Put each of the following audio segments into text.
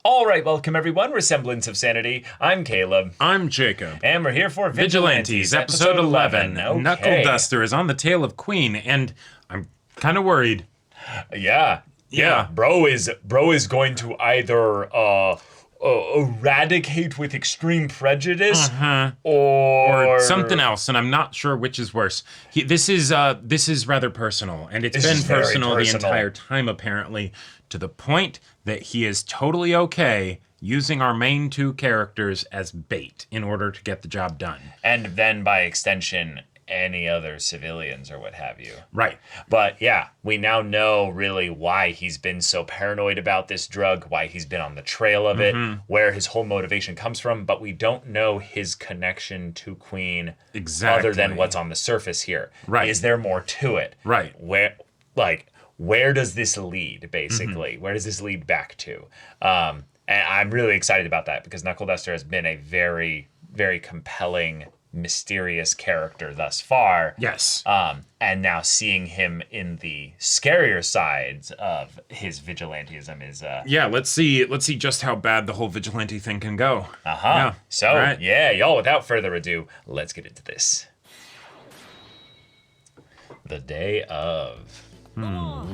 All right, welcome everyone. We're Semblance of Sanity. I'm Caleb. I'm Jacob. And we're here for Vigilantes, episode 11. Okay. Knuckle Duster is on the tail of Queen, and I'm kind of worried. Yeah. Bro is going to either eradicate with extreme prejudice or something else, and I'm not sure which is worse. This is rather personal, and it's been personal the entire time, apparently, to the point that he is totally okay using our main two characters as bait in order to get the job done. And then, by extension, any other civilians or what have you. Right. But yeah, we now know really why he's been so paranoid about this drug, why he's been on the trail of it, where his whole motivation comes from, but we don't know his connection to Queen other than what's on the surface here. Right. Is there more to it? Right. Where does this lead, basically? Where does this lead back to? And I'm really excited about that because Knuckle Duster has been a very, very compelling, mysterious character thus far. Yes. And now seeing him in the scarier sides of his vigilantism is yeah, let's see just how bad the whole vigilante thing can go. Yeah. So right. Yeah, y'all, without further ado, let's get into this. The day of. Oh,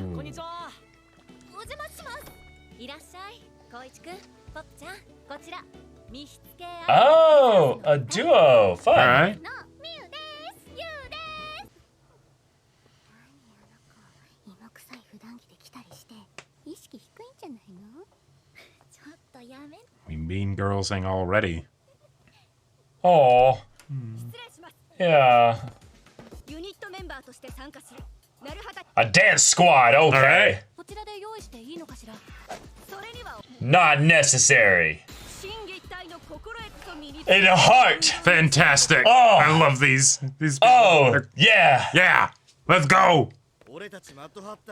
a duo. Fun. All right. We mean girlsing already. Oh. Yeah. A dance squad, okay. Not necessary. In a heart. Fantastic. Oh. I love these people. Oh, yeah. Yeah. Let's go.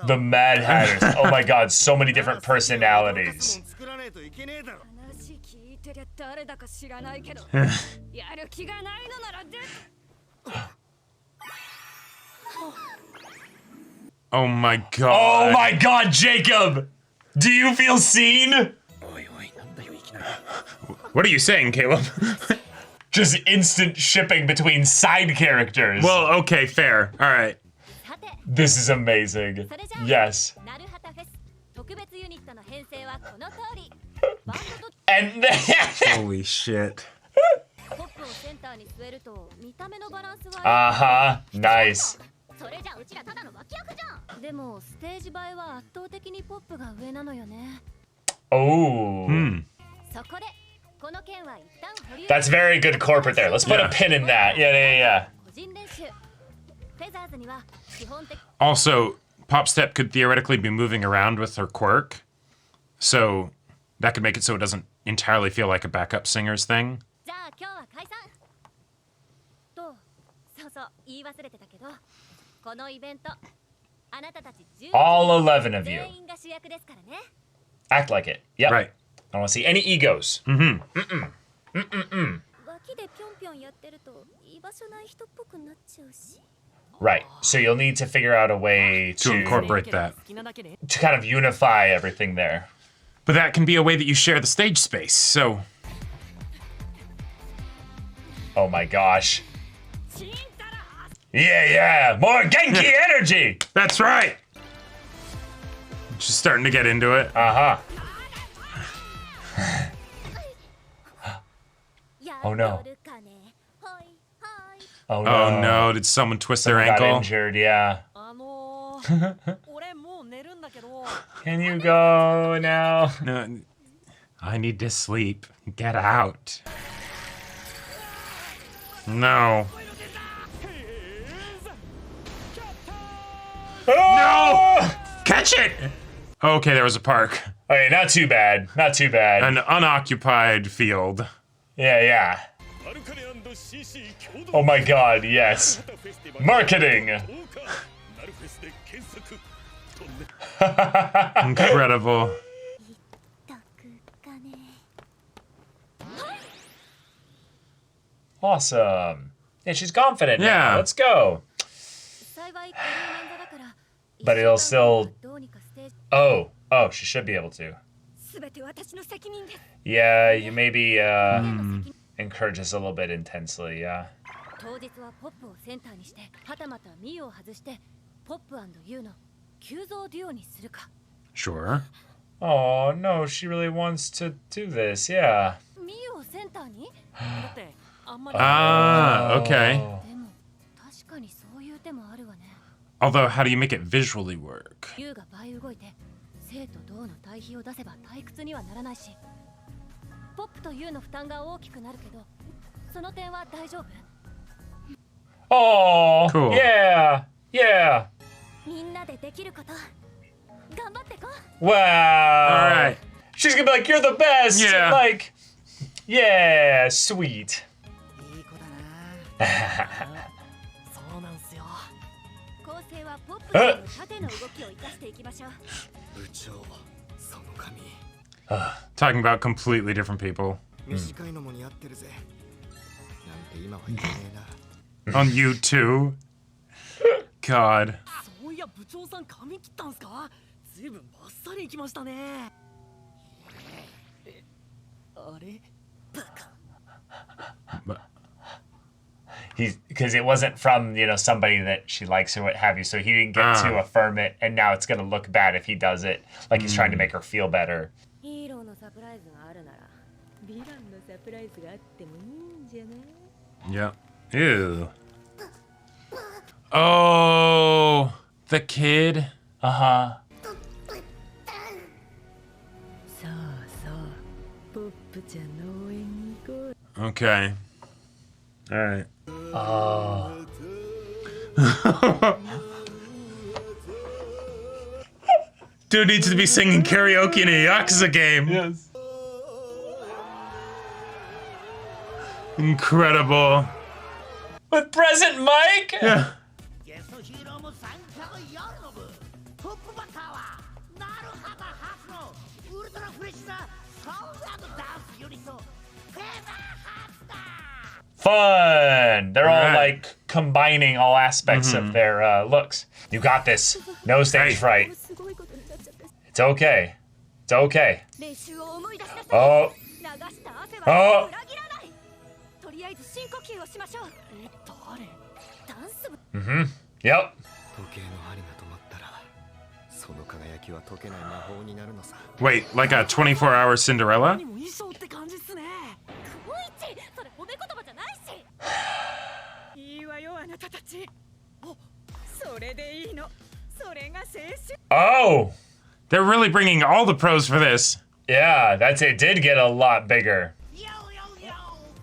The Mad Hatters. Oh my god, so many different personalities. Oh my god. Oh my god, Jacob! Do you feel seen? What are you saying, Caleb? Just instant shipping between side characters. Well, okay, fair. All right. This is amazing. Yes. And Holy shit. Nice. Oh. That's very good corporate there. Let's put a pin in that. Yeah. Also, Popstep could theoretically be moving around with her quirk, so that could make it so it doesn't entirely feel like a backup singer's thing. All 11 of you. Act like it. Yep. Right. I don't want to see any egos. Right. So you'll need to figure out a way To incorporate that. to kind of unify everything there. But that can be a way that you share the stage space, so... Oh my gosh. Yeah. More Genki energy. That's right! Just starting to get into it. Oh no. Oh no. Oh no, did someone twist their Someone got ankle? injured, yeah. Can you go now? No, I need to sleep. Get out. No. No! Catch it! Okay, there was a park. Okay, not too bad. An unoccupied field. Yeah. Oh my god, yes. Marketing! Incredible. Awesome. Yeah, she's confident now. Yeah. Let's go. But it'll still... Oh, she should be able to. Yeah, you maybe encourage us a little bit intensely, yeah. Sure. Oh, no, she really wants to do this, yeah. Okay. Although, how do you make it visually work? Oh, cool. Yeah, yeah. Wow. All right. She's gonna be like, you're the best. Yeah. Like, yeah, sweet. Talking about completely different people. On you too. God. Because it wasn't from, you know, somebody that she likes or what have you, so he didn't get to affirm it, and now it's gonna look bad if he does it. Like he's trying to make her feel better. Yeah. Ew. Oh, the kid. Uh-huh. Okay. All right. Oh. Dude needs to be singing karaoke in a Yakuza game. Yes. Incredible. With present Mike? Yeah. Fun. They're all Right. like combining all aspects of their looks. You got this. No stage fright. It's okay. It's okay. Oh. Oh. Mm-hmm. Yep. Wait, like a 24-hour Cinderella? Oh. They're really bringing all the pros for this. Yeah, that's it. Did get a lot bigger. Yo, yo, yo!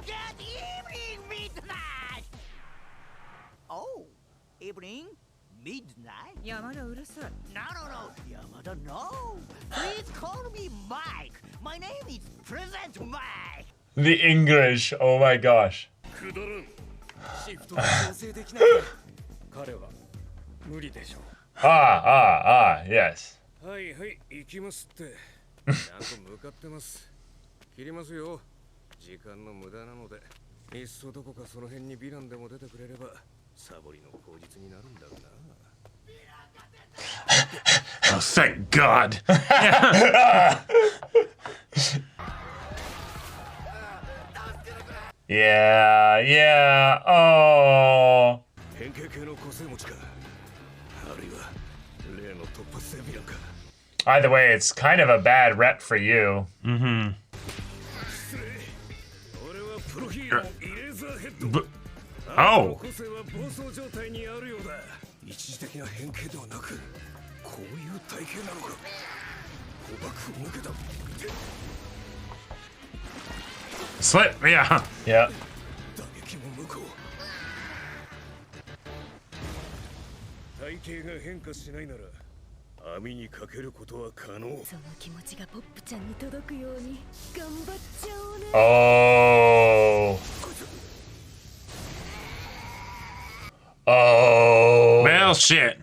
Good evening, midnight! Oh, evening? Midnight? Yamada urusai. No, no, no. Yamada, no. Please call me Mike. My name is Present Mike. The English. Oh my gosh. Yes. はいはい行きますってちゃんと向かってます切りますよ時間の無駄なのでいっそどこかその辺にヴィランでも出てくれればサボりの口実になるんだろうな Oh, thank God. Yeah, yeah. Oh. 変形系の個性持ちかあるいは例の突発性ヴィランか Either way, it's kind of a bad rep for you. Mm-hmm. 俺はプロヒーローイレーザーヘッド Oh. 個性は暴走状態にあるようだ一時的な変形ではなくこういう体型なのか捕獲を受けた Slip, yeah. Yeah. 打撃も無効体型が変化しないなら網にかけることは可能 Oh. Oh. Well, shit.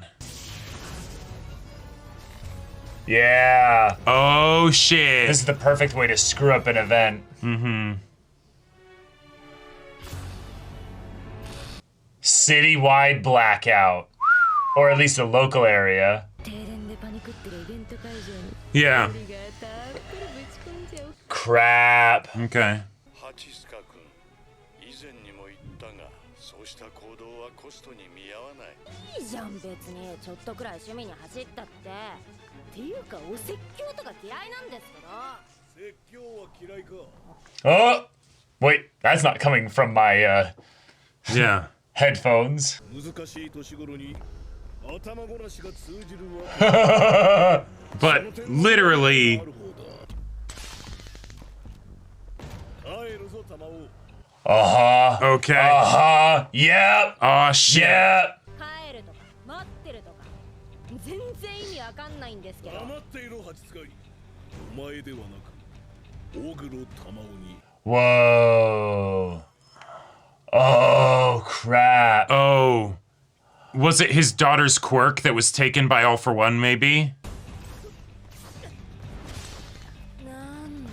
Yeah. Oh, shit. This is the perfect way to screw up an event. Mm-hmm. Citywide blackout. Or at least a local area. Yeah. crap. Okay. ハチスカ君、以前にも言ったが、そうした行動はコストに見合わない。いいじゃん別にちょっとくらい趣味に走ったってっていうかお説教とか嫌いなんですけど説教は嫌いか Oh, wait, that's not coming from my Yeah. headphones. 難しい年頃に頭ごなしが通じるわ But literally, 帰るぞ玉を okay. Yep. Oh shit. Yep. 帰るとか待ってるとか全然意味わかんないんですけど黙っていろハチ使いお前ではなくオグロ玉尾に Whoa. Oh, crap. Oh. Was it his daughter's quirk that was taken by All for One, maybe? なんだ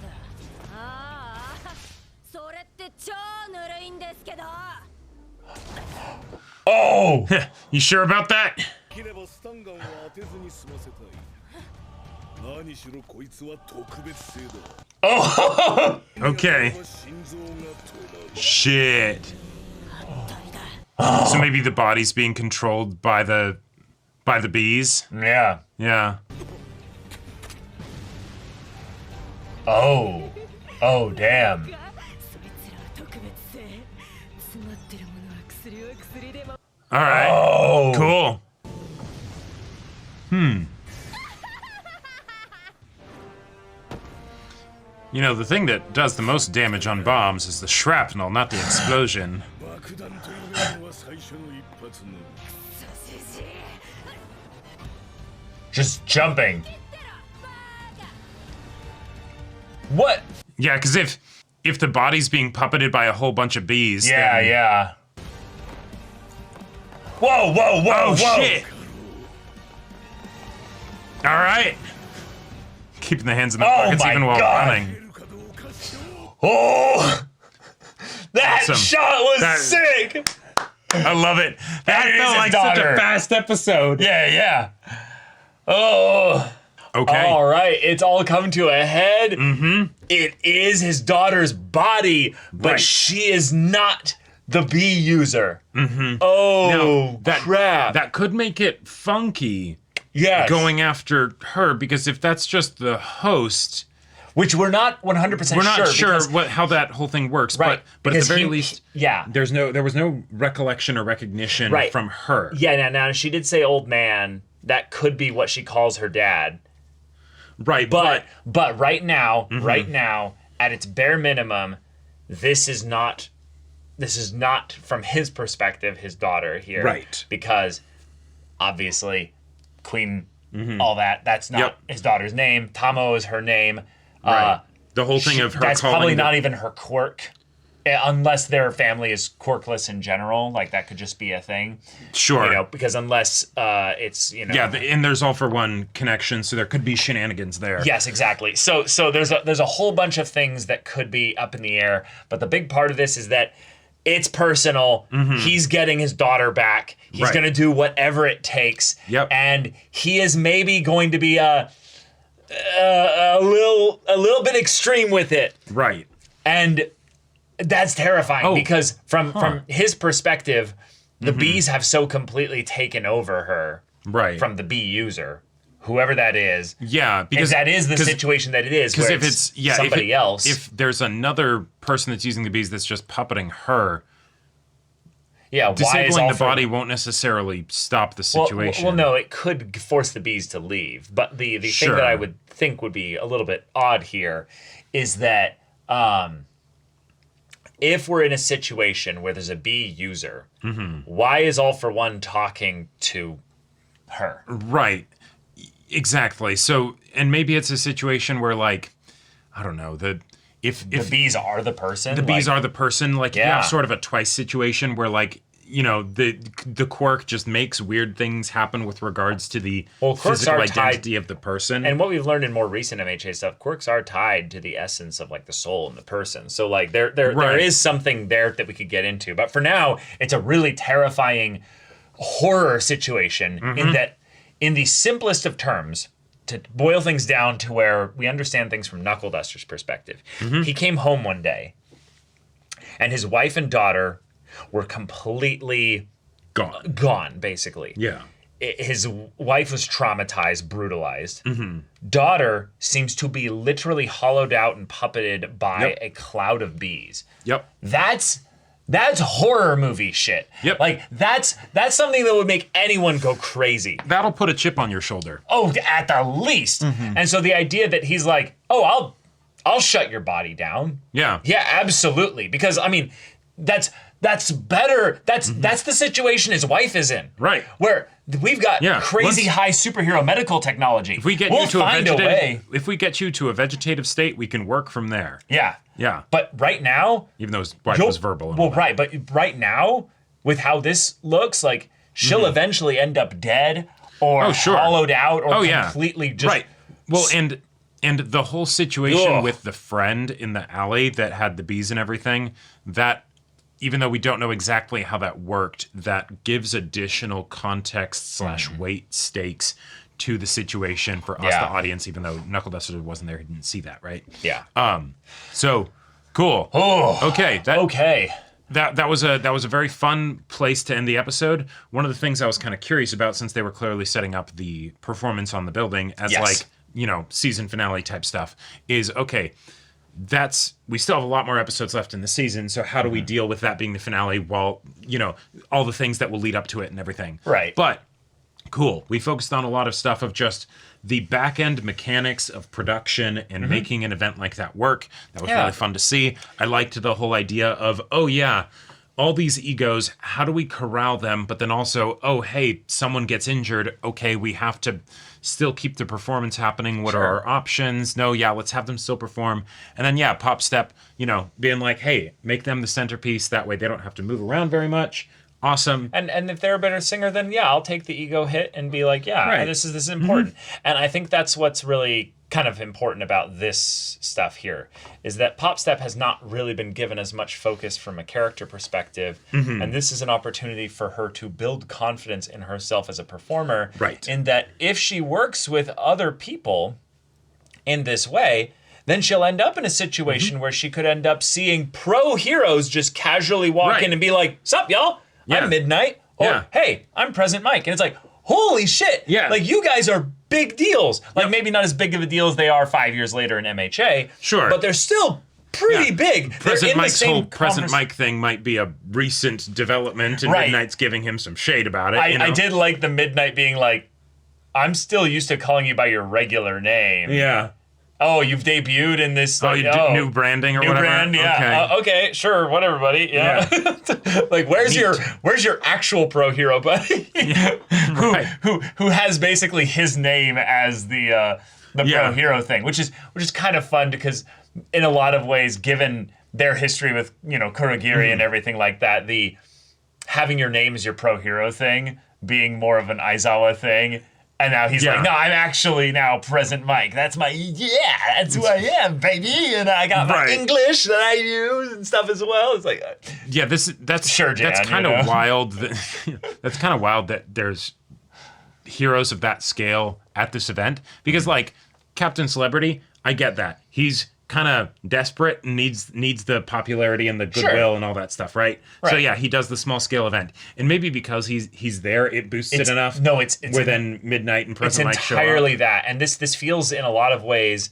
ああそれって超ぬるいんですけど Oh. You sure about that? 切ればスタンガンは当てずに済ませたい何しろこいつは特別性だ Oh. Okay. 心臓が止まる Shit. So maybe the body's being controlled by the bees? Yeah. Yeah. Oh. Oh, damn. そいつらは特別性詰まってるものは薬は薬でも All right. Oh. Cool. You know, the thing that does the most damage on bombs is the shrapnel, not the explosion. 爆弾というのは最初の一発のみ Just jumping. What? Yeah, because if the body's being puppeted by a whole bunch of bees, Yeah, then... yeah. Whoa, whoa, whoa, Oh, whoa. shit! All right. Keeping the hands in the Oh pockets my even while God. running. Oh. That Awesome. shot was That- sick. I love it. That is felt his like such daughter. a fast episode. Yeah, yeah. Oh. Okay. All right, it's all come to a head. Mm-hmm. It is his daughter's body, but Right. she is not the bee user. Mm-hmm. Oh, Now, crap. That could make it funky yes. going after her, because if that's just the host, Which we're not 100% we're not sure because- how that whole thing works. Right, But at the because very he- least, yeah. there was no recollection or recognition Right. from her. Yeah, now she did say old man. That could be what she calls her dad. Right, But right now, Mm-hmm. at its bare minimum, this is not from his perspective his daughter here. Right. Because obviously Queen all that's not Yep. his daughter's name. Tamo is her name. right. The whole thing of her that's calling probably the- not even her quirk. Unless their family is quirkless in general, like that could just be a thing. Sure. You know, because unless it's, you know. Yeah, and there's All for One connection, so there could be shenanigans there. Yes, exactly. So there's a whole bunch of things that could be up in the air, but the big part of this is that it's personal. He's getting his daughter back. He's Right. going to do whatever it takes. Yep. And he is maybe going to be a little bit extreme with it. Right. And that's terrifying Oh. because from his perspective, the bees have so completely taken over her Right. from the bee user, whoever that is. Yeah, because Because that is the situation that it is. Because Where if it's somebody else, if there's another person that's using the bees that's just puppeting her, yeah, why is disabling all the for- body won't necessarily stop the Well, situation. well, no, it could force the bees to leave. But the thing Sure. that I would think would be a little bit odd here is that if we're in a situation where there's a bee user, why is All for One talking to her? Right. Exactly. So, and maybe it's a situation where, like, I don't know, if The bees are the person. the bees are the person, like, you Yeah. have sort of a twice situation where, like, you know, the quirk just makes weird things happen with regards to the Well, quirks physical are tied- identity of the person. And what we've learned in more recent MHA stuff, quirks are tied to the essence of like the soul in the person. So like there Right. is something there that we could get into. But for now, it's a really terrifying horror situation in that, in the simplest of terms, to boil things down to where we understand things from Knuckle Duster's perspective. He came home one day, and his wife and daughter were completely gone, basically. Yeah. His wife was traumatized, brutalized. Daughter seems to be literally hollowed out and puppeted by a cloud of bees. Yep. That's horror movie shit. Yep. Like that's something that would make anyone go crazy. That'll put a chip on your shoulder. Oh, at the least. And so the idea that he's like, "Oh, I'll shut your body down." Yeah. Yeah, absolutely. Because I mean, that's better. That's the situation his wife is in. Right. Where we've got crazy high superhero medical technology. If we get you to a way. If we get you to a vegetative state, we can work from there. Yeah. Yeah. But right now, even though his wife was verbal. And well, right. But right now, with how this looks, like she'll eventually end up dead or hollowed out or completely just. Right. Well, and the whole situation with the friend in the alley that had the bees and everything, that even though we don't know exactly how that worked, that gives additional context / weight stakes to the situation for us, the audience, even though Knuckle Duster wasn't there, he didn't see that, right? Yeah. So cool. Oh. Okay. Okay. That was a very fun place to end the episode. One of the things I was kind of curious about, since they were clearly setting up the performance on the building as like, you know, season finale type stuff, is okay. We still have a lot more episodes left in the season, so how do we deal with that being the finale while, you know, all the things that will lead up to it and everything. Right. But cool. We focused on a lot of stuff of just the back end mechanics of production and making an event like that work. That was really fun to see. I liked the whole idea of, all these egos, how do we corral them? But then also, oh, hey, someone gets injured. Okay, we have to still keep the performance happening. What are our options? No, let's have them still perform. And then, Pop Step, you know, being like, hey, make them the centerpiece. That way they don't have to move around very much. Awesome. And if they're a better singer, then I'll take the ego hit and be like, this is important. And I think that's what's really kind of important about this stuff here, is that Pop Step has not really been given as much focus from a character perspective. And this is an opportunity for her to build confidence in herself as a performer. Right. In that if she works with other people in this way, then she'll end up in a situation where she could end up seeing pro heroes just casually walk in and be like, "Sup, y'all? I'm Midnight." Or, "Hey, I'm Present Mike." And it's like, holy shit. Yeah. Like, you guys are big deals. Like, maybe not as big of a deal as they are 5 years later in MHA. Sure. But they're still pretty big. Present Mike's whole Present Mike thing might be a recent development, and Midnight's giving him some shade about it. I did like the Midnight being like, "I'm still used to calling you by your regular name." Yeah. "Oh, you've debuted in this." Like, new branding or new whatever. Brand, yeah. Okay, sure, whatever, buddy. Yeah. Like, where's your actual pro hero, buddy? who has basically his name as the pro hero thing, which is kind of fun because in a lot of ways, given their history with Kurogiri and everything like that, the having your name as your pro hero thing being more of an Aizawa thing. And now he's like, "No, I'm actually now Present Mike. That's that's who I am, baby. And I got my English that I use and stuff as well." It's like, that's sure, Jan, that's kind of wild. That's kind of wild that there's heroes of that scale at this event, because like Captain Celebrity, I get that he's kind of desperate and needs the popularity and the goodwill and all that stuff, right? So he does the small scale event, and maybe because he's there, it boosts it enough. No, it's where then Midnight and Present Mike show up. It's entirely that, and this feels in a lot of ways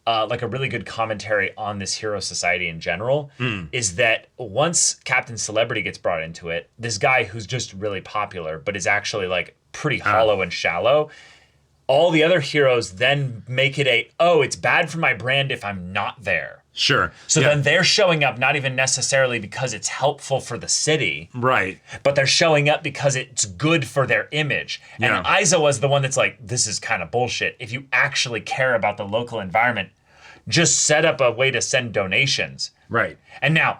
like a really good commentary on this hero society in general. Is that once Captain Celebrity gets brought into it, this guy who's just really popular but is actually like pretty hollow and shallow. All the other heroes then make it it's bad for my brand if I'm not there. Sure. So then they're showing up not even necessarily because it's helpful for the city. Right. But they're showing up because it's good for their image. And Aizawa's the one that's like, this is kind of bullshit. If you actually care about the local environment, just set up a way to send donations. Right. And now,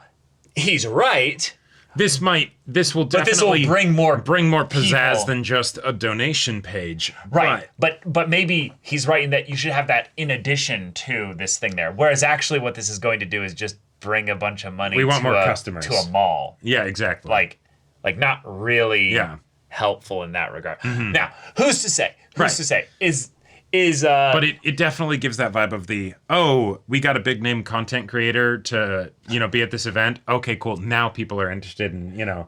he's right. This will definitely bring more pizzazz people than just a donation page. Right. But maybe he's right in that you should have that in addition to this thing there. Whereas actually what this is going to do is just bring a bunch of money more customers to a mall. Yeah, exactly. Like not really helpful in that regard. Now, who's to say? Who's to say? is but it definitely gives that vibe of the, oh, we got a big name content creator to, be at this event. Okay, cool. Now people are interested in, Yeah.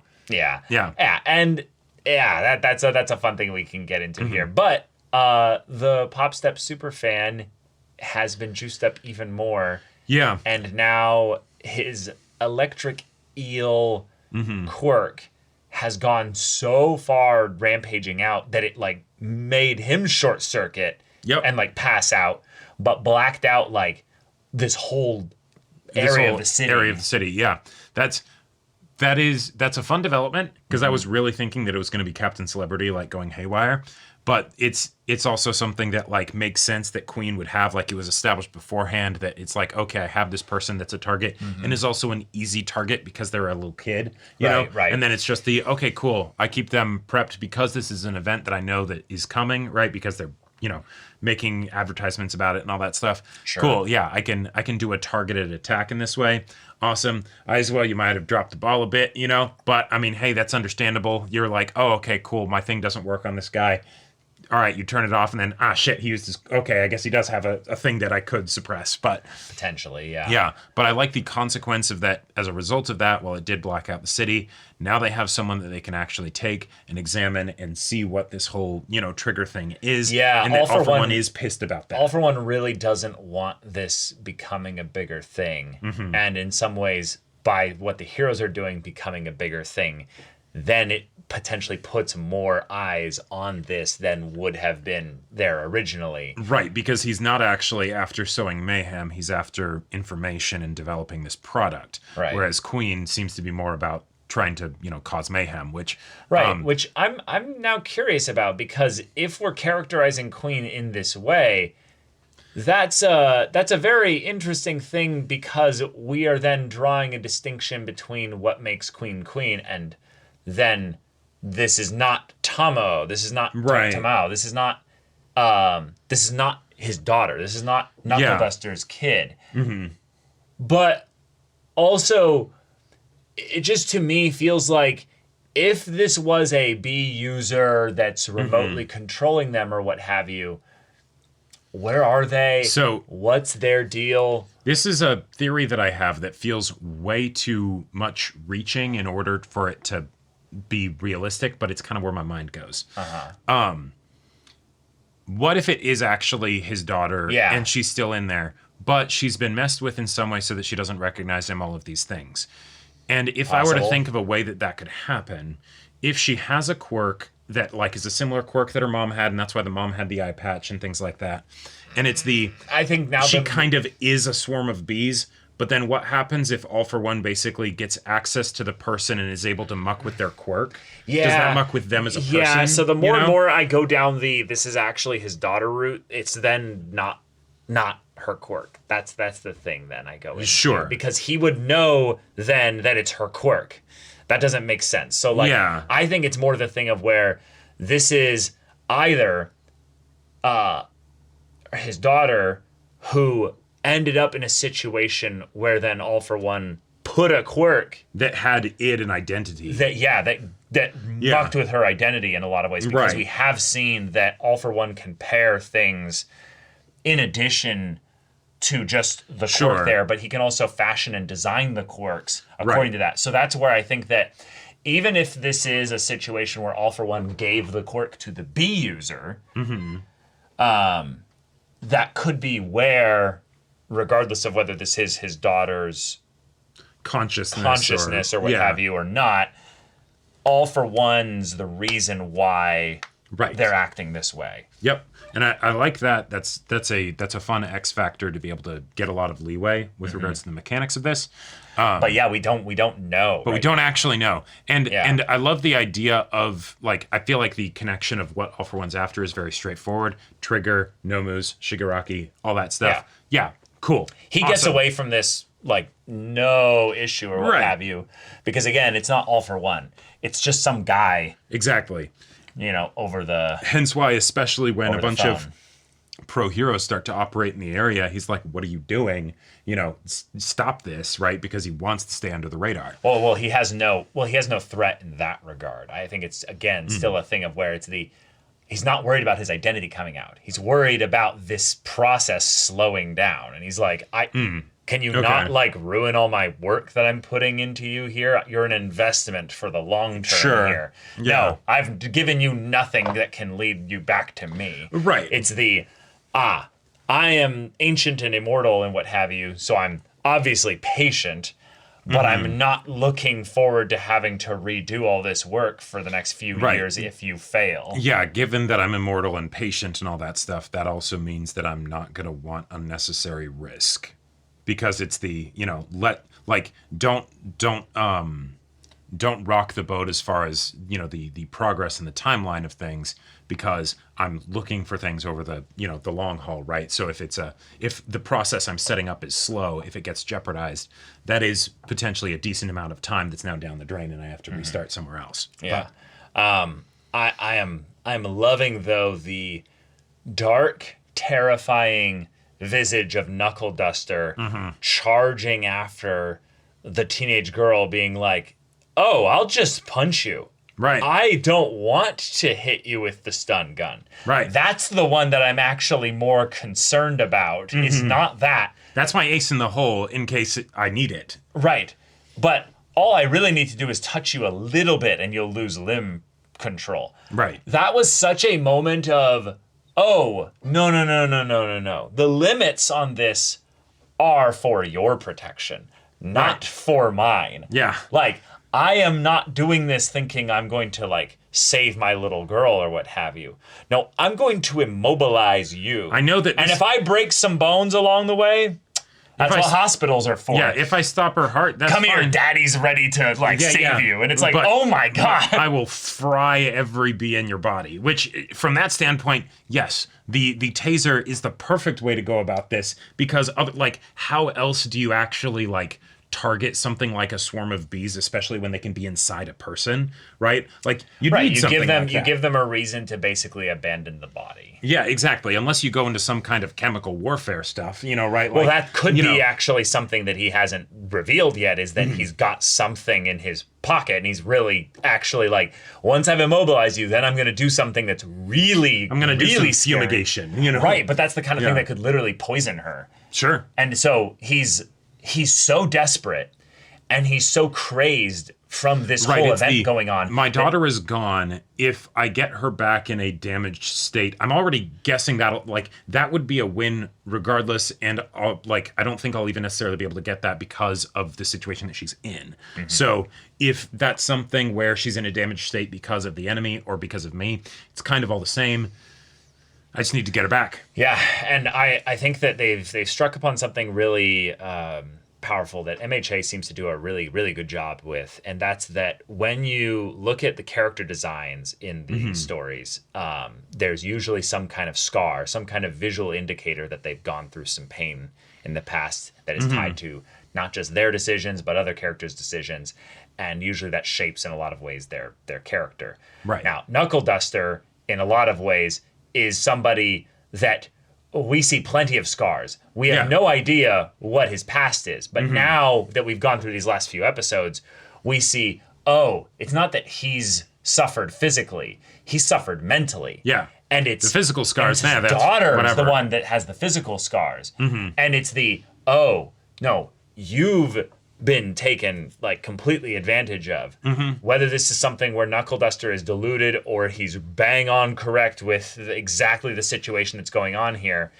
Yeah. Yeah. And yeah, that's a fun thing we can get into here. But the Pop Step super fan has been juiced up even more. Yeah. And now his electric eel quirk has gone so far rampaging out that it like made him short circuit and like pass out, but blacked out like this whole area of the city. Yeah. That's a fun development because I was really thinking that it was going to be Captain Celebrity like going haywire, but it's also something that like makes sense that Queen would have, like it was established beforehand that it's like, okay, I have this person that's a target and is also an easy target because they're a little kid, you know? Right. And then it's just the, okay, cool. I keep them prepped because this is an event that I know that is coming, right? Because they're, making advertisements about it and all that stuff. Sure. Cool. Yeah, I can do a targeted attack in this way. Awesome. You might have dropped the ball a bit, but I mean, hey, that's understandable. You're like, oh, okay, cool. My thing doesn't work on this guy. All right, you turn it off and then, shit, he used his, okay, I guess he does have a thing that I could suppress, but. Potentially, yeah. Yeah, but I like the consequence of that. As a result of that, while it did black out the city, now they have someone that they can actually take and examine and see what this whole, trigger thing is. Yeah, and that All For One is pissed about that. All For One really doesn't want this becoming a bigger thing. And in some ways, by what the heroes are doing becoming a bigger thing, then it potentially puts more eyes on this than would have been there originally. Right, because he's not actually after sowing mayhem, he's after information and developing this product. Right. Whereas Queen seems to be more about trying to, cause mayhem, which... which I'm now curious about, because if we're characterizing Queen in this way, that's a very interesting thing, because we are then drawing a distinction between what makes Queen Queen and then this is not Tomo. This is not Tamao. This is not his daughter. This is not Knucklebuster's kid. But also, it just to me feels like if this was a B user that's remotely controlling them or what have you, where are they? So what's their deal? This is a theory that I have that feels way too much reaching in order for it to be realistic, but it's kind of where my mind goes. What if it is actually his daughter and she's still in there, but she's been messed with in some way so that she doesn't recognize him, all of these things? And if I were to think of a way that could happen, if she has a quirk that like is a similar quirk that her mom had, and that's why the mom had the eye patch and things like that, and it's I think now she kind of is a swarm of bees. But then what happens if All For One basically gets access to the person and is able to muck with their quirk? Yeah. Does that muck with them as a person? Yeah, so the more and more I go down this is actually his daughter route, it's then not her quirk. That's the thing then I go into. Sure. Because he would know then that it's her quirk. That doesn't make sense. So I think it's more the thing of where this is either his daughter who ended up in a situation where then All For One put a quirk that had an identity that mucked with her identity in a lot of ways, because we have seen that All For One can pair things in addition to just the quirk there, but he can also fashion and design the quirks according to that. So that's where I think that even if this is a situation where All For One gave the quirk to the B user, that could be where, regardless of whether this is his daughter's consciousness or what have you or not, All For One's the reason why they're acting this way. Yep. And I like that. That's a fun X factor to be able to get a lot of leeway with regards to the mechanics of this. But yeah, we don't know. But we don't actually know. And I love the idea of, like, I feel like the connection of what All For One's after is very straightforward. Trigger, Nomus, Shigaraki, all that stuff. Yeah, cool. He gets away from this, like, no issue or what have you. Because, again, it's not All For One. It's just some guy. Exactly. Over the... Hence why, especially when a bunch of pro heroes start to operate in the area, he's like, what are you doing? Stop this, right? Because he wants to stay under the radar. Well, he has no threat in that regard. I think it's, again, still a thing of where it's he's not worried about his identity coming out. He's worried about this process slowing down. And he's like, can you not like ruin all my work that I'm putting into you here? You're an investment for the long term here. Yeah. No, I've given you nothing that can lead you back to me. Right. It's the, I am ancient and immortal and what have you, so I'm obviously patient, but I'm not looking forward to having to redo all this work for the next few years if you fail. Yeah, given that I'm immortal and patient and all that stuff, that also means that I'm not going to want unnecessary risk. Because it's the, don't rock the boat as far as, the progress and the timeline of things, because I'm looking for things over the, the long haul, right? So if the process I'm setting up is slow, if it gets jeopardized, that is potentially a decent amount of time that's now down the drain and I have to restart somewhere else. Yeah. I'm loving, though, the dark, terrifying visage of Knuckle Duster charging after the teenage girl, being like, oh, I'll just punch you. Right. I don't want to hit you with the stun gun. Right. That's the one that I'm actually more concerned about. Is not that. That's my ace in the hole in case I need it. Right. But all I really need to do is touch you a little bit and you'll lose limb control. Right. That was such a moment of, oh, no. The limits on this are for your protection, not for mine. Yeah. Like, I am not doing this thinking I'm going to, like, save my little girl or what have you. No, I'm going to immobilize you. I know that. And if I break some bones along the way, that's what hospitals are for. Yeah, if I stop her heart, that's Come fine. here, daddy's ready to, like, save you. And it's like, But oh my God. I will fry every bee in your body. Which, from that standpoint, yes, the taser is the perfect way to go about this, because, how else do you actually, target something like a swarm of bees, especially when they can be inside a person, right? Like, you need something like that. You give them a reason to basically abandon the body. Yeah, exactly. Unless you go into some kind of chemical warfare stuff, right? Well, that could be actually something that he hasn't revealed yet, is that he's got something in his pocket, and he's really actually like, once I've immobilized you, then I'm going to do something that's really, I'm going to do really some fumigation, Right, but that's the kind of thing that could literally poison her. Sure. And so he's so desperate, and he's so crazed from this whole event going on. My daughter is gone. If I get her back in a damaged state, I'm already guessing that would be a win regardless. And I don't think I'll even necessarily be able to get that because of the situation that she's in. So if that's something where she's in a damaged state because of the enemy or because of me, it's kind of all the same. I just need to get her back. Yeah, and I think that they've struck upon something really powerful that MHA seems to do a really, really good job with, and that's that when you look at the character designs in these stories, there's usually some kind of scar, some kind of visual indicator that they've gone through some pain in the past that is tied to not just their decisions, but other characters' decisions, and usually that shapes in a lot of ways their character. Right. Now, Knuckle Duster, in a lot of ways, is somebody that we see plenty of scars. We have no idea what his past is. But now that we've gone through these last few episodes, we see, oh, it's not that he's suffered physically. He's suffered mentally. Yeah. And it's the physical scars. His daughter is the one that has the physical scars. And it's the, oh, no, you've been taken completely advantage of. Whether this is something where Knuckle Duster is deluded or he's bang on correct with exactly the situation that's going on here.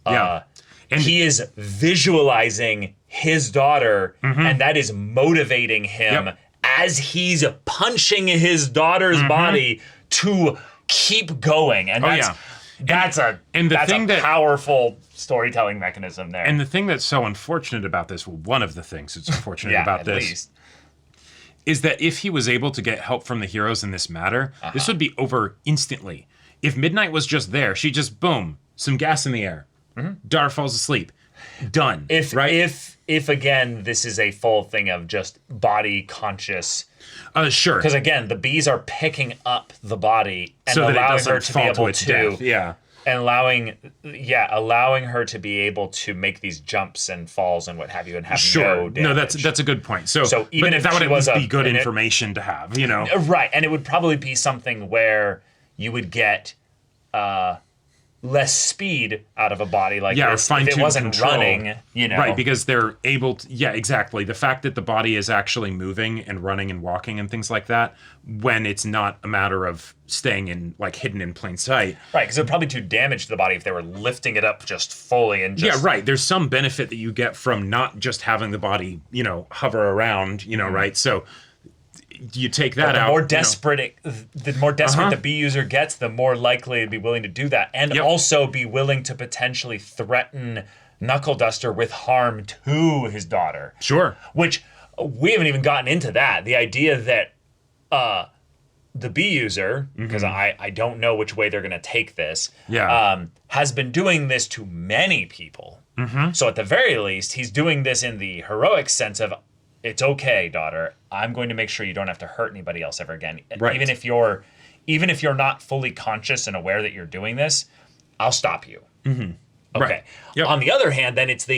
And he is visualizing his daughter, and that is motivating him as he's punching his daughter's body to keep going. And that's a powerful storytelling mechanism there. And the thing that's so unfortunate about this, one of the things that's unfortunate about this, is that if he was able to get help from the heroes in this matter, this would be over instantly. If Midnight was just there, she just, boom, some gas in the air. Dar falls asleep. Done. If again, this is a full thing of just body conscious. Sure. Because again, the bees are picking up the body and so allowing her to be able to death. Yeah. And allowing her to be able to make these jumps and falls and what have you, and have no damage. No, that's a good point. So even if that would she at was least be good information to have, right? And it would probably be something where you would get less speed out of a body like Yeah, or this if it fine-tuned wasn't control. running, you know. Right, because they're able to, yeah, exactly. The fact that the body is actually moving and running and walking and things like that, when it's not a matter of staying in, like, hidden in plain sight. Right, because it would probably do damage to the body if they were lifting it up just fully and just... Yeah, right. There's some benefit that you get from not just having the body, you know, hover around, you know, right? So you take that out. The more desperate the B user gets, the more likely to be willing to do that, and also be willing to potentially threaten Knuckle Duster with harm to his daughter. Sure. Which we haven't even gotten into that. The idea that the B user, because I don't know which way they're going to take this, has been doing this to many people. So at the very least, he's doing this in the heroic sense of, it's okay, daughter. I'm going to make sure you don't have to hurt anybody else ever again. Right. Even if you're not fully conscious and aware that you're doing this, I'll stop you. Okay. Right. Yep. On the other hand, then it's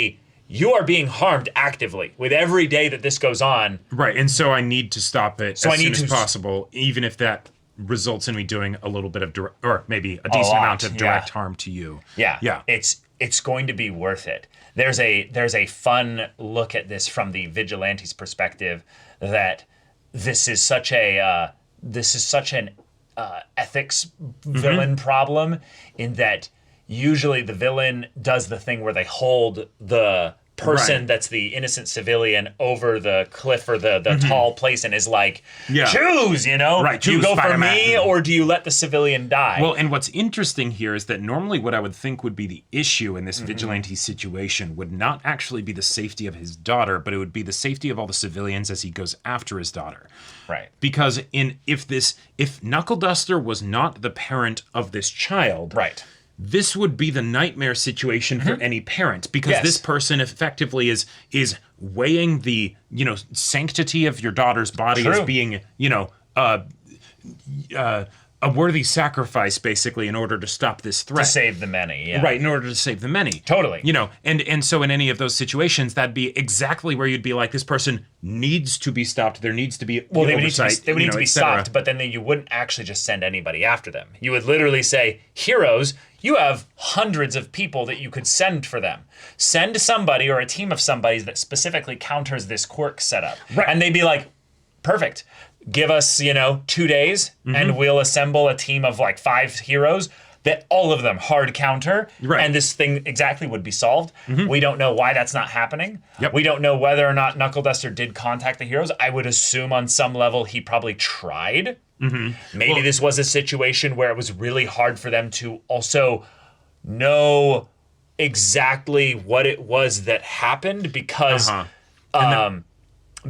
you are being harmed actively with every day that this goes on. Right, and so I need to stop it as soon as possible, even if that results in me doing a little bit of or maybe a decent amount of direct harm to you. Yeah. It's going to be worth it. There's a fun look at this from the Vigilantes' perspective, that this is such an ethics villain problem, in that usually the villain does the thing where they hold the person that's the innocent civilian over the cliff or the tall place and is like, choose, you know? Right, do you go for me or do you let the civilian die? Well, and what's interesting here is that normally what I would think would be the issue in this vigilante situation would not actually be the safety of his daughter, but it would be the safety of all the civilians as he goes after his daughter. Right. Because if Knuckle Duster was not the parent of this child, right, this would be the nightmare situation for any parent, because this person effectively is weighing the, you know, sanctity of your daughter's body as being, you know, a worthy sacrifice, basically, in order to stop this threat. To save the many, Right, in order to save the many. Totally. You know, and so in any of those situations, that'd be exactly where you'd be like, this person needs to be stopped. There needs to be they would need to be cetera. stopped, but then you wouldn't actually just send anybody after them. You would literally say, heroes, you have hundreds of people that you could send for them. Send somebody or a team of somebody that specifically counters this quirk setup. Right. And they'd be like, perfect. Give us, 2 days and we'll assemble a team of like 5 heroes that all of them hard counter. Right. And this thing exactly would be solved. We don't know why that's not happening. Yep. We don't know whether or not Knuckle Duster did contact the heroes. I would assume on some level he probably tried. Maybe this was a situation where it was really hard for them to also know exactly what it was that happened, because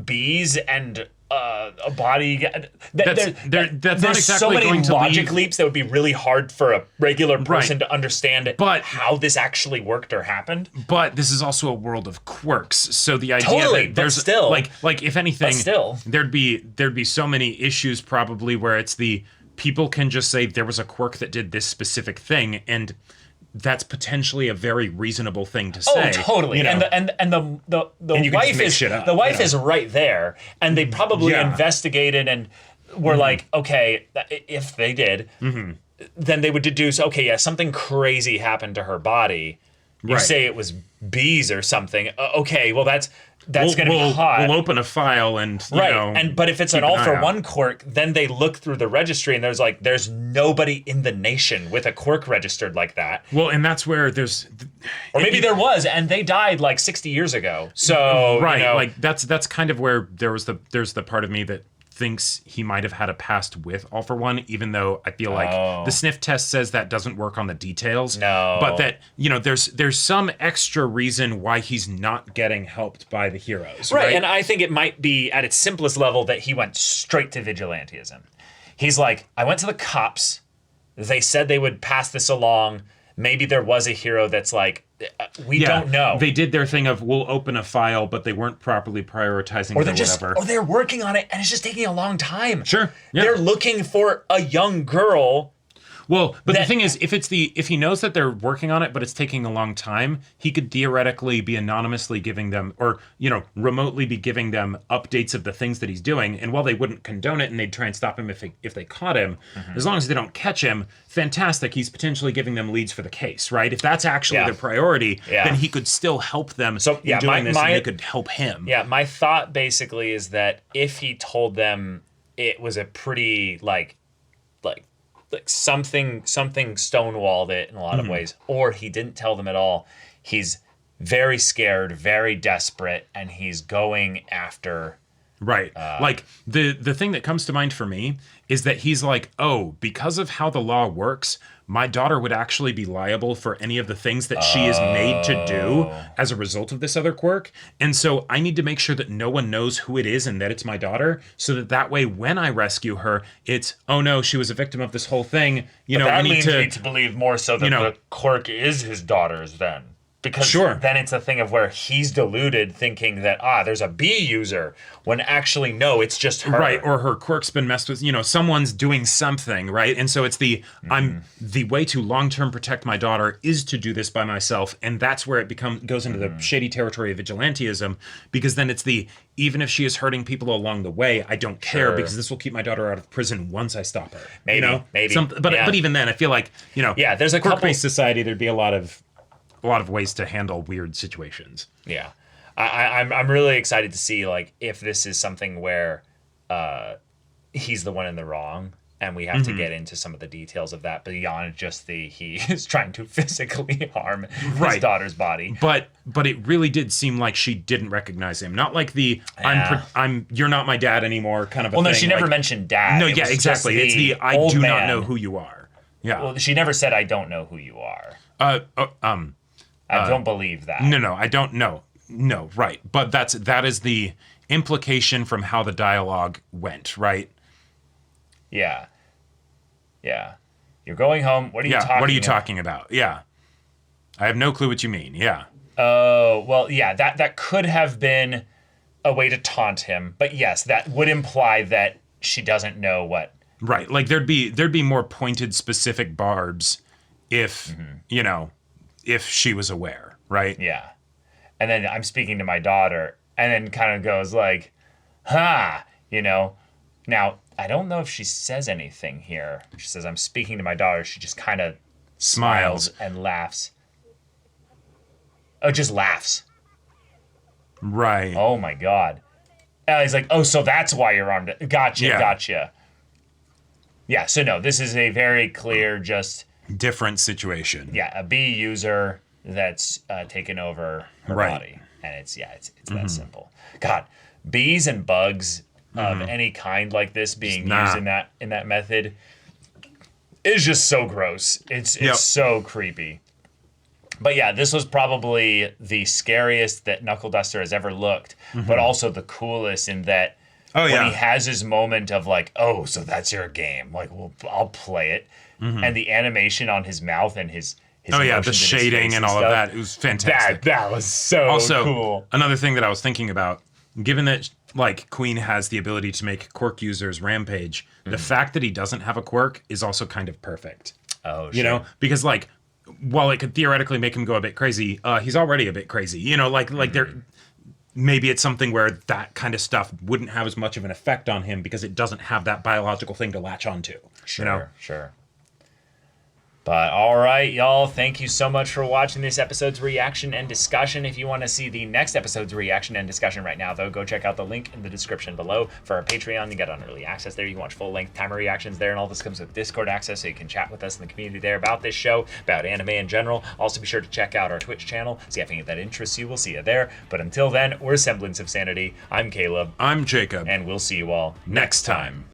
bees and a body. That's not exactly so many going to logic leave. leaps that would be really hard for a regular person to understand how this actually worked or happened. But this is also a world of quirks, so the idea Totally, that but there's still. like if anything, still. there'd be so many issues probably where it's the people can just say there was a quirk that did this specific thing, and that's potentially a very reasonable thing to say. Oh, totally. You know? And the wife is right there, and they probably investigated and were like, okay, if they did, then they would deduce, okay, yeah, something crazy happened to her body. You say it was bees or something. Okay, well that's going to be hot. We'll open a file and you know, but if it's an all for one quirk, then they look through the registry and there's nobody in the nation with a quirk registered like that. Well, and that's where or maybe there was, and they died like 60 years ago. So like that's kind of where there's the part of me that thinks he might have had a past with All for One, even though I feel like the sniff test says that doesn't work on the details. No. But that, there's some extra reason why he's not getting helped by the heroes. Right. And I think it might be at its simplest level that he went straight to vigilantism. He's like, I went to the cops. They said they would pass this along. Maybe there was a hero that's like, we don't know. They did their thing of, we'll open a file, but they weren't properly prioritizing it or whatever. Or they're working on it, and it's just taking a long time. Sure. Yeah. They're looking for a young girl Well, but the thing is, if he knows that they're working on it, but it's taking a long time, he could theoretically be anonymously giving them, or remotely be giving them updates of the things that he's doing. And while they wouldn't condone it, and they'd try and stop him if they caught him, as long as they don't catch him, fantastic. He's potentially giving them leads for the case, right? If that's actually their priority, then he could still help them. So in doing this, and they could help him. Yeah, my thought basically is that if he told them it was a pretty like something stonewalled it in a lot of ways, or he didn't tell them at all. He's very scared, very desperate, and he's going after. Right. Like the thing that comes to mind for me is that he's like, oh, because of how the law works, my daughter would actually be liable for any of the things that she is made to do as a result of this other quirk. And so I need to make sure that no one knows who it is and that it's my daughter, so that way when I rescue her, it's, oh no, she was a victim of this whole thing. That leads me to believe more so that the quirk is his daughter's then. Because then it's a thing of where he's deluded thinking that, there's a B user, when actually, no, it's just her. Right, or her quirk's been messed with, someone's doing something, right? And so it's the way to long-term protect my daughter is to do this by myself, and that's where it goes into the shady territory of vigilantism, because then it's even if she is hurting people along the way, I don't care, because this will keep my daughter out of prison once I stop her. Maybe. But even then, I feel like, there's a quirk-based society, there'd be a lot of ways to handle weird situations. Yeah. I'm really excited to see if this is something where he's the one in the wrong, and we have to get into some of the details of that beyond just he is trying to physically harm his daughter's body. But it really did seem like she didn't recognize him. Not like you're not my dad anymore kind of a thing. Well, no, she never mentioned dad. No, yeah, exactly. It's I do not know who you are. Yeah. Well, she never said I don't know who you are. I don't believe that. No, I don't know. No, right. But that is the implication from how the dialogue went, right? Yeah. Yeah. You're going home. What are you talking about? What are you talking about? Yeah. I have no clue what you mean. Yeah. Oh, well, yeah, that could have been a way to taunt him. But yes, that would imply that she doesn't know what. Right. Like there'd be more pointed specific barbs if, if she was aware, right? Yeah. And then I'm speaking to my daughter, and then kind of goes like, Now, I don't know if she says anything here. She says, I'm speaking to my daughter. She just kind of smiles and laughs. Oh, just laughs. Right. Oh, my God. And he's like, oh, so that's why you're armed. Gotcha. Yeah, so no, this is a very clear, just... different situation. Yeah, a B user that's taken over her body. And it's that simple. God, bees and bugs of any kind like this being used in that method is just so gross. It's so creepy. But yeah, this was probably the scariest that Knuckle Duster has ever looked, but also the coolest in that when he has his moment of oh, so that's your game. Well, I'll play it. And the animation on his mouth and his the shading and all of that. It was fantastic. That was so cool. Another thing that I was thinking about, given that Queen has the ability to make quirk users rampage, the fact that he doesn't have a quirk is also kind of perfect. Oh, sure. Because while it could theoretically make him go a bit crazy, he's already a bit crazy. There maybe it's something where that kind of stuff wouldn't have as much of an effect on him because it doesn't have that biological thing to latch onto. Sure. But all right, y'all, thank you so much for watching this episode's reaction and discussion. If you want to see the next episode's reaction and discussion right now, though, go check out the link in the description below for our Patreon. You get on early access there. You can watch full-length timer reactions there, and all this comes with Discord access, so you can chat with us in the community there about this show, about anime in general. Also, be sure to check out our Twitch channel, see if anything that interests you. We'll see you there. But until then, we're Semblance of Sanity. I'm Caleb. I'm Jacob. And we'll see you all next time.